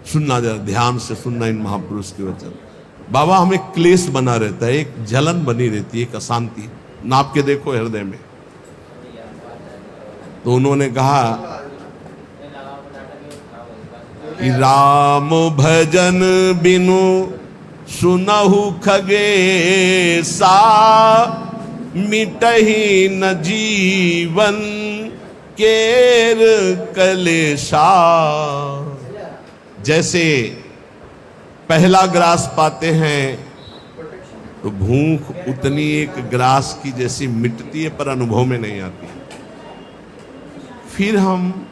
सुनना, जरा ध्यान से सुनना इन महापुरुष के वचन। बाबा, हमें क्लेश बना रहता है, एक जलन बनी रहती है, एक अशांति। नाप के देखो हृदय में। तो उन्होंने कहा कि राम भजन बिनु सुनहु खगेसा, मिटहि न जीवन केर कलेशा। जैसे पहला ग्रास पाते हैं तो भूख उतनी एक ग्रास की जैसी मिटती है, पर अनुभव में नहीं आती। फिर हम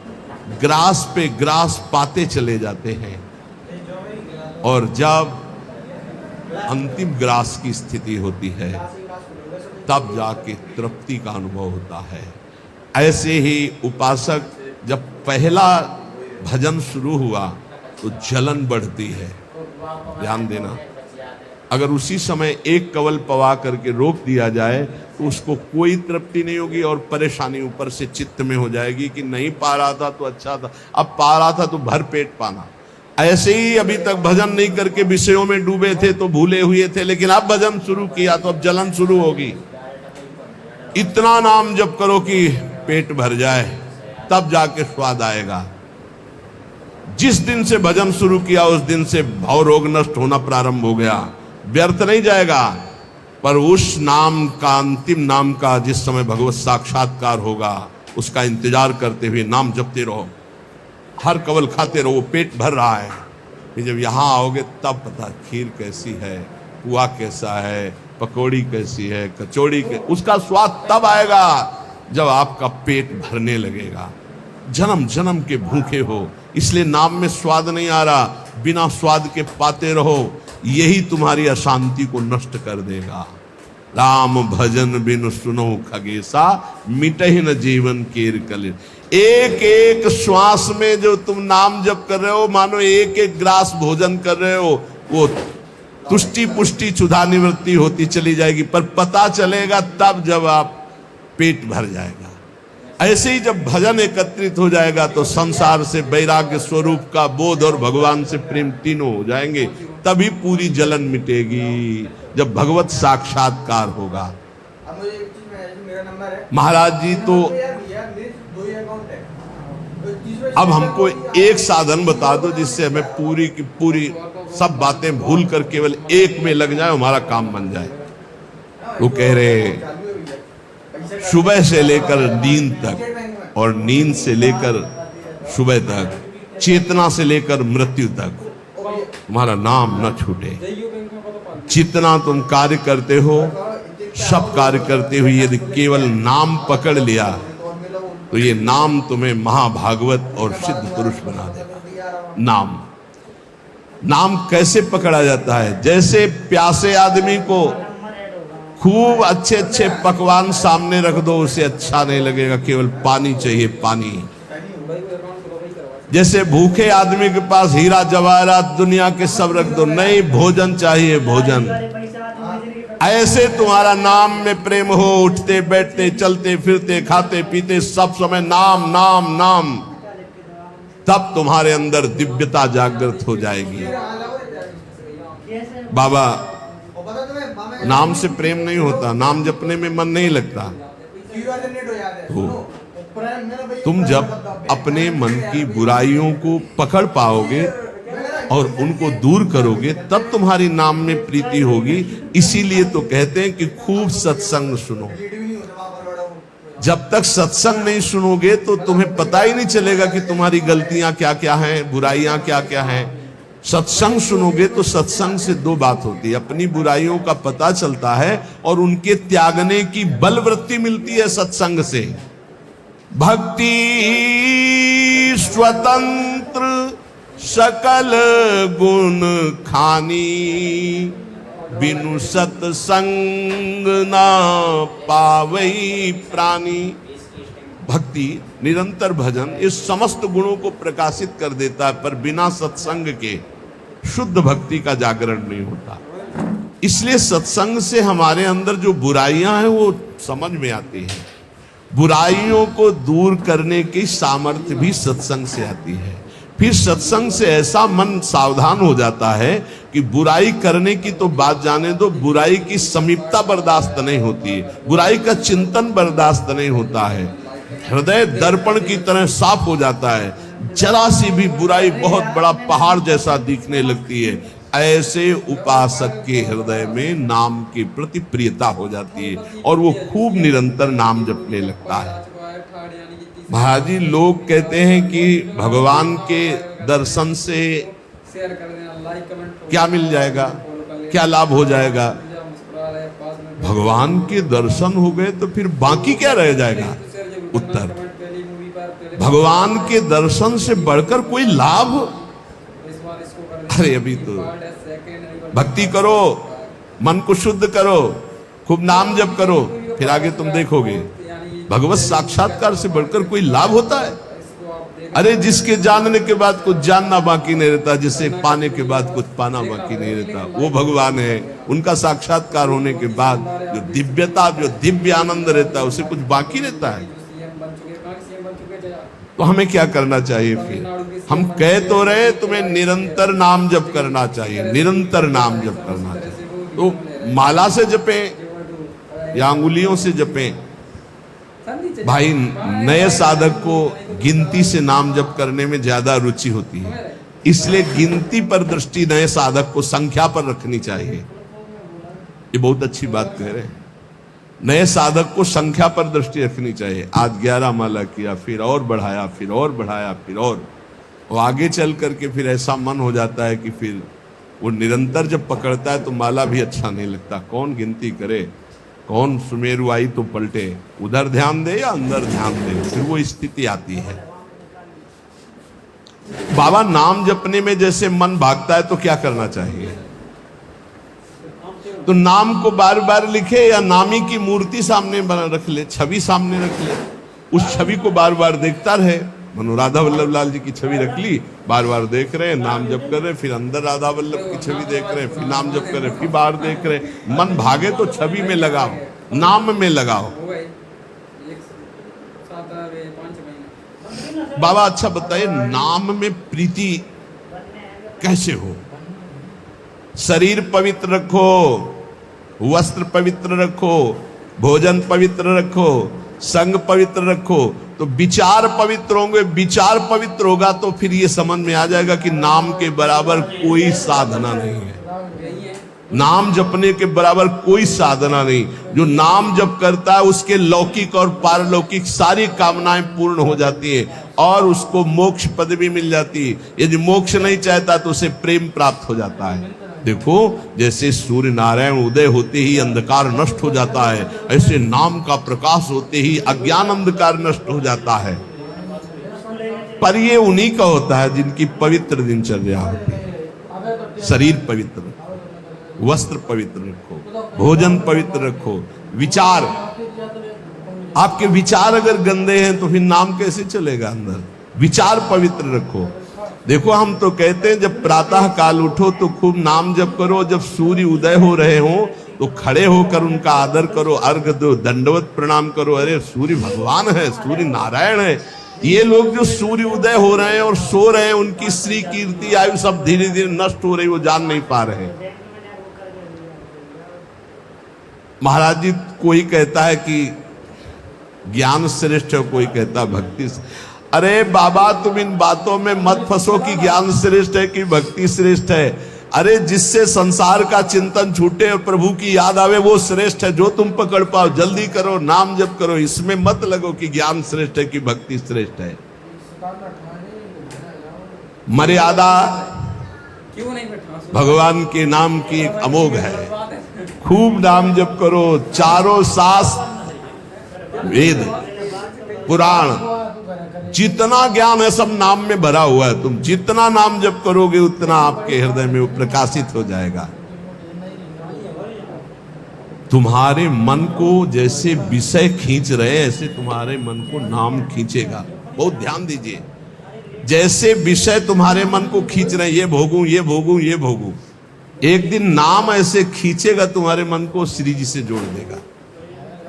ग्रास पे ग्रास पाते चले जाते हैं, और जब अंतिम ग्रास की स्थिति होती है तब जाके तृप्ति का अनुभव होता है। ऐसे ही उपासक जब पहला भजन शुरू हुआ तो जलन बढ़ती है। ध्यान देना, अगर उसी समय एक कवल पवा करके रोक दिया जाए तो उसको कोई तृप्ति नहीं होगी, और परेशानी ऊपर से चित्त में हो जाएगी कि नहीं पा रहा था तो अच्छा था, अब पा रहा था तो भर पेट पाना। ऐसे ही अभी तक भजन नहीं करके विषयों में डूबे थे तो भूले हुए थे, लेकिन अब भजन शुरू किया तो अब जलन शुरू होगी। इतना नाम जप करो कि पेट भर जाए, तब जाके स्वाद आएगा। जिस दिन से भजन शुरू किया उस दिन से भव रोग नष्ट होना प्रारंभ हो गया। व्यर्थ नहीं जाएगा, पर उस नाम का, अंतिम नाम का, जिस समय भगवत साक्षात्कार होगा उसका इंतजार करते हुए नाम जपते रहो, हर कवल खाते रहो। पेट भर रहा है, फिर जब यहाँ आओगे तब पता खीर कैसी है, पुआ कैसा है, पकौड़ी कैसी है, कचौड़ी उसका स्वाद तब आएगा जब आपका पेट भरने लगेगा। जन्म जन्म के भूखे हो, इसलिए नाम में स्वाद नहीं आ रहा, बिना स्वाद के पाते रहो, यही तुम्हारी अशांति को नष्ट कर देगा। राम भजन बिनु सुनो खगेसा, मिटहि न जीवन केर कलेश। एक एक श्वास में जो तुम नाम जप कर रहे हो, मानो एक एक ग्रास भोजन कर रहे हो, वो तुष्टि पुष्टि क्षुधा निवृत्ति होती चली जाएगी, पर पता चलेगा तब जब आप पेट भर जाएगा। ऐसे ही जब भजन एकत्रित हो जाएगा तो संसार से वैराग्य स्वरूप का बोध और भगवान से प्रेम तीनों हो जाएंगे, तभी पूरी जलन मिटेगी, जब भगवत साक्षात्कार होगा। महाराज जी तो अब हमको एक साधन बता दो जिससे हमें पूरी की पूरी सब बातें भूल कर केवल एक में लग जाए, हमारा काम बन जाए। वो कह रहे सुबह से लेकर नींद तक, और नींद से लेकर सुबह तक, चेतना से लेकर मृत्यु तक तुम्हारा नाम न छूटे। जितना तुम कार्य करते हो, सब कार्य करते हुए यदि केवल नाम पकड़ लिया तो ये नाम तुम्हें महाभागवत और सिद्ध पुरुष बना देगा। नाम कैसे पकड़ा जाता है? जैसे प्यासे आदमी को खूब अच्छे अच्छे पकवान सामने रख दो, उसे अच्छा नहीं लगेगा, केवल पानी चाहिए, पानी। जैसे भूखे आदमी के पास हीरा जवाहरात दुनिया के सब रख दो, नहीं, भोजन चाहिए, भोजन। ऐसे तुम्हारा नाम में प्रेम हो, उठते बैठते चलते फिरते खाते पीते सब समय नाम नाम नाम, तब तुम्हारे अंदर दिव्यता जागृत हो जाएगी। बाबा, नाम से प्रेम नहीं होता, नाम जपने में मन नहीं लगता। तो तुम जब अपने मन की बुराइयों को पकड़ पाओगे और उनको दूर करोगे, तब तुम्हारी नाम में प्रीति होगी। इसीलिए तो कहते हैं कि खूब सत्संग सुनो। जब तक सत्संग नहीं सुनोगे तो तुम्हें पता ही नहीं चलेगा कि तुम्हारी गलतियां क्या क्या हैं, बुराइयां क्या क्या हैं। सत्संग सुनोगे तो सत्संग से दो बात होती है, अपनी बुराइयों का पता चलता है और उनके त्यागने की बलवृत्ति मिलती है सत्संग से। भक्ति स्वतंत्र सकल गुण खानी, बिनु सत्संग ना पावई प्राणी। भक्ति, निरंतर भजन इस समस्त गुणों को प्रकाशित कर देता है, पर बिना सत्संग के शुद्ध भक्ति का जागरण नहीं होता। इसलिए सत्संग से हमारे अंदर जो बुराइयां हैं वो समझ में आती हैं। बुराइयों को दूर करने की सामर्थ्य भी सत्संग से आती है। फिर सत्संग से ऐसा मन सावधान हो जाता है कि बुराई करने की तो बात जाने दो, बुराई की समीपता बर्दाश्त नहीं होती है, बुराई का चिंतन बर्दाश्त नहीं होता है। हृदय दर्पण की तरह साफ हो जाता है, जरा सी भी बुराई बहुत बड़ा पहाड़ जैसा दिखने लगती है। ऐसे उपासक के हृदय में नाम के प्रति प्रियता हो जाती है और वो खूब निरंतर नाम जपने लगता है। महाराज जी, लोग कहते हैं कि भगवान के दर्शन से क्या मिल जाएगा, क्या लाभ हो जाएगा। भगवान के दर्शन हो गए तो फिर बाकी क्या रह जाएगा। उत्तर, भगवान के दर्शन से बढ़कर कोई लाभ। अरे अभी तो भक्ति करो, मन को शुद्ध करो, खूब नाम जप करो, फिर आगे तुम देखोगे भगवत साक्षात्कार से बढ़कर कोई लाभ होता है। अरे जिसके जानने के बाद कुछ जानना बाकी नहीं रहता, जिसे पाने के बाद कुछ पाना बाकी नहीं रहता, वो भगवान है। उनका साक्षात्कार होने के बाद जो दिव्यता, जो दिव्य आनंद रहता है, उसे कुछ बाकी रहता है। तो हमें क्या करना चाहिए फिर? हम कह तो रहे तुम्हें निरंतर नाम जप करना चाहिए, निरंतर नाम जप करना चाहिए। तो माला से जपे या अंगुलियों से जपे। भाई, नए साधक को गिनती से नाम जप करने में ज्यादा रुचि होती है, इसलिए गिनती पर दृष्टि नए साधक को संख्या पर रखनी चाहिए। ये बहुत अच्छी बात कह रहे हैं। नए साधक को संख्या पर दृष्टि रखनी चाहिए। आज 11 माला किया, फिर और बढ़ाया, फिर और बढ़ाया, फिर और आगे चल करके फिर ऐसा मन हो जाता है कि फिर वो निरंतर जब पकड़ता है तो माला भी अच्छा नहीं लगता। कौन गिनती करे, कौन सुमेरु आई तो पलटे, उधर ध्यान दे या अंदर ध्यान दे, फिर वो स्थिति आती है। बाबा, नाम जपने में जैसे मन भागता है तो क्या करना चाहिए? तो नाम को बार बार लिखे या नामी की मूर्ति सामने बना रख ले, छवि सामने रख ले, उस छवि को बार बार देखता रहे। मनो राधा वल्लभ लाल जी की छवि रख ली, बार बार देख रहे हैं, नाम जप कर रहे, फिर अंदर राधा वल्लभ की छवि देख रहे हैं, फिर नाम जप कर रहे, फिर बाहर देख रहे। मन भागे तो छवि में लगाओ, नाम में लगाओ। बाबा अच्छा बताइए, नाम में प्रीति कैसे हो? शरीर पवित्र रखो, वस्त्र पवित्र रखो, भोजन पवित्र रखो, संग पवित्र रखो, तो विचार पवित्र होंगे। विचार पवित्र होगा तो फिर ये समझ में आ जाएगा कि नाम के बराबर कोई साधना नहीं है। नाम जपने के बराबर कोई साधना नहीं। जो नाम जप करता है उसके लौकिक और पारलौकिक सारी कामनाएं पूर्ण हो जाती है और उसको मोक्ष पदवी मिल जाती है। यदि मोक्ष नहीं चाहता तो उसे प्रेम प्राप्त हो जाता है। देखो, जैसे सूर्य नारायण उदय होते ही अंधकार नष्ट हो जाता है, ऐसे नाम का प्रकाश होते ही अज्ञान अंधकार नष्ट हो जाता है। पर ये उन्हीं का होता है जिनकी पवित्र दिनचर्या होती है। शरीर पवित्र रखो, वस्त्र पवित्र रखो, भोजन पवित्र रखो, विचार। आपके विचार अगर गंदे हैं तो फिर नाम कैसे चलेगा अंदर? विचार पवित्र रखो। देखो, हम तो कहते हैं जब प्रातः काल उठो तो खूब नाम जप करो, जब सूर्य उदय हो रहे हो तो खड़े होकर उनका आदर करो, अर्घ दो, दंडवत प्रणाम करो। अरे सूर्य भगवान है, सूर्य नारायण है। ये लोग जो सूर्य उदय हो रहे हैं और सो रहे हैं, उनकी श्री कीर्ति आयु सब धीरे धीरे नष्ट हो रही, वो जान नहीं पा रहे। महाराज जी, कोई कहता है कि ज्ञान श्रेष्ठ है, कोई कहता है भक्ति। अरे बाबा, तुम इन बातों में मत फंसो कि ज्ञान श्रेष्ठ है कि भक्ति श्रेष्ठ है। अरे जिससे संसार का चिंतन छूटे और प्रभु की याद आवे वो श्रेष्ठ है। जो तुम पकड़ पाओ जल्दी करो, नाम जप करो। इसमें मत लगो कि ज्ञान श्रेष्ठ है कि भक्ति श्रेष्ठ है। मर्यादा भगवान के नाम की एक अमोघ है। खूब नाम जप करो। चारों शास्त्र, वेद, पुराण, जितना ज्ञान है सब नाम में भरा हुआ है। तुम जितना नाम जप करोगे उतना आपके हृदय में वो प्रकाशित हो जाएगा। तुम्हारे मन को जैसे विषय खींच रहे ऐसे तुम्हारे मन को नाम खींचेगा। बहुत ध्यान दीजिए, जैसे विषय तुम्हारे मन को खींच रहे, ये भोगूं, ये भोगूं, ये भोगूं, एक दिन नाम ऐसे खींचेगा तुम्हारे मन को, श्री जी से जोड़ देगा।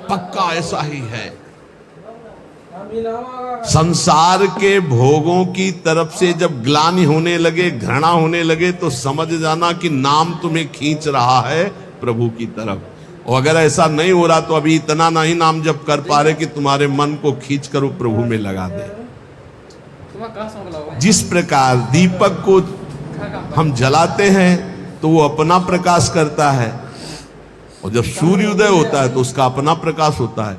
पक्का ऐसा ही है। संसार के भोगों की तरफ से जब ग्लानि होने लगे, घृणा होने लगे, तो समझ जाना कि नाम तुम्हें खींच रहा है प्रभु की तरफ। और अगर ऐसा नहीं हो रहा तो अभी इतना नहीं नाम जप कर पा रहे कि तुम्हारे मन को खींच कर वो प्रभु में लगा दे। जिस प्रकार दीपक को हम जलाते हैं तो वो अपना प्रकाश करता है, और जब सूर्योदय होता है तो उसका अपना प्रकाश होता है।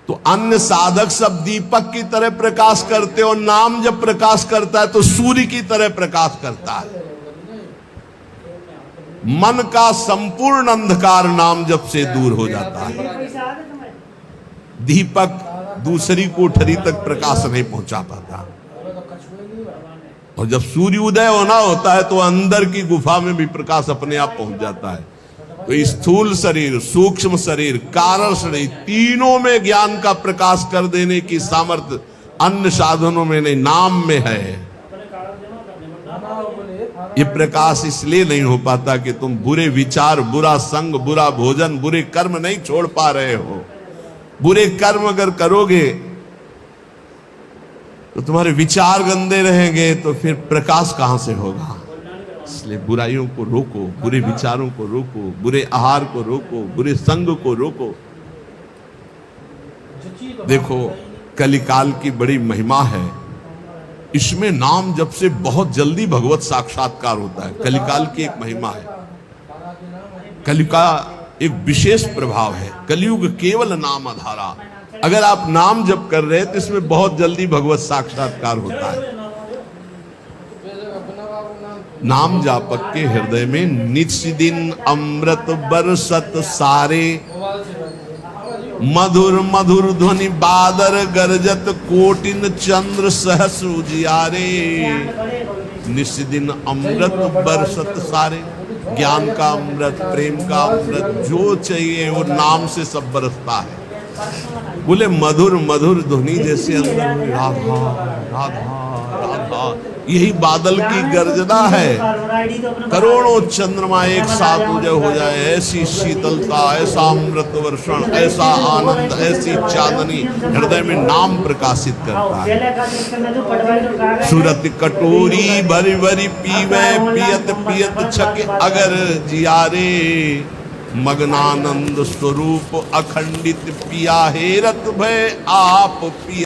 तो अन्य साधक सब दीपक की तरह प्रकाश करते, और नाम जब प्रकाश करता है तो सूर्य की तरह प्रकाश करता है। मन का संपूर्ण अंधकार नाम जप से दूर हो जाता है। दीपक दूसरी कोठरी तक प्रकाश नहीं पहुंचा पाता, और जब सूर्योदय होना होता है तो अंदर की गुफा में भी प्रकाश अपने आप पहुंच जाता है। तो स्थूल शरीर, सूक्ष्म शरीर, कारण शरीर, तीनों में ज्ञान का प्रकाश कर देने की सामर्थ्य अन्य साधनों में नहीं, नाम में है। ये प्रकाश इसलिए नहीं हो पाता कि तुम बुरे विचार, बुरा संग, बुरा भोजन, बुरे कर्म नहीं छोड़ पा रहे हो। बुरे कर्म अगर करोगे तो तुम्हारे विचार गंदे रहेंगे, तो फिर प्रकाश कहां से होगा। इसलिए बुराइयों को रोको, बुरे विचारों को रोको, बुरे आहार को रोको, बुरे संग को रोको। देखो, कलिकाल की बड़ी महिमा है, इसमें नाम जप से बहुत जल्दी भगवत साक्षात्कार होता है। कलिकाल की एक महिमा है, कलि का एक विशेष प्रभाव है। कलयुग केवल नाम आधारा। अगर आप नाम जप कर रहे हैं तो इसमें बहुत जल्दी भगवत साक्षात्कार होता है। नाम जापक के हृदय में नित्य दिन अमृत बरसत सारे, मधुर मधुर ध्वनि बादर गरजत, कोटिन चंद्र सहस उजियारे। नित्य दिन अमृत बरसत सारे, ज्ञान का अमृत, प्रेम का अमृत, जो चाहिए वो नाम से सब बरसता है। बोले मधुर मधुर ध्वनि जैसे अंदर में राधा राधा राधा, यही बादल की गर्जना है। करोड़ों चंद्रमा एक साथ उदय हो जाए, ऐसी शीतलता, ऐसा अमृत वर्षण, ऐसा आनंद, ऐसी चांदनी हृदय में नाम प्रकाशित करता है। सूरत कटोरी भरी भरी पीवे, पियत पियत छके अगर जियारे, मगनानंद स्वरूप अखंडित पिया हेरत भय आप पिया।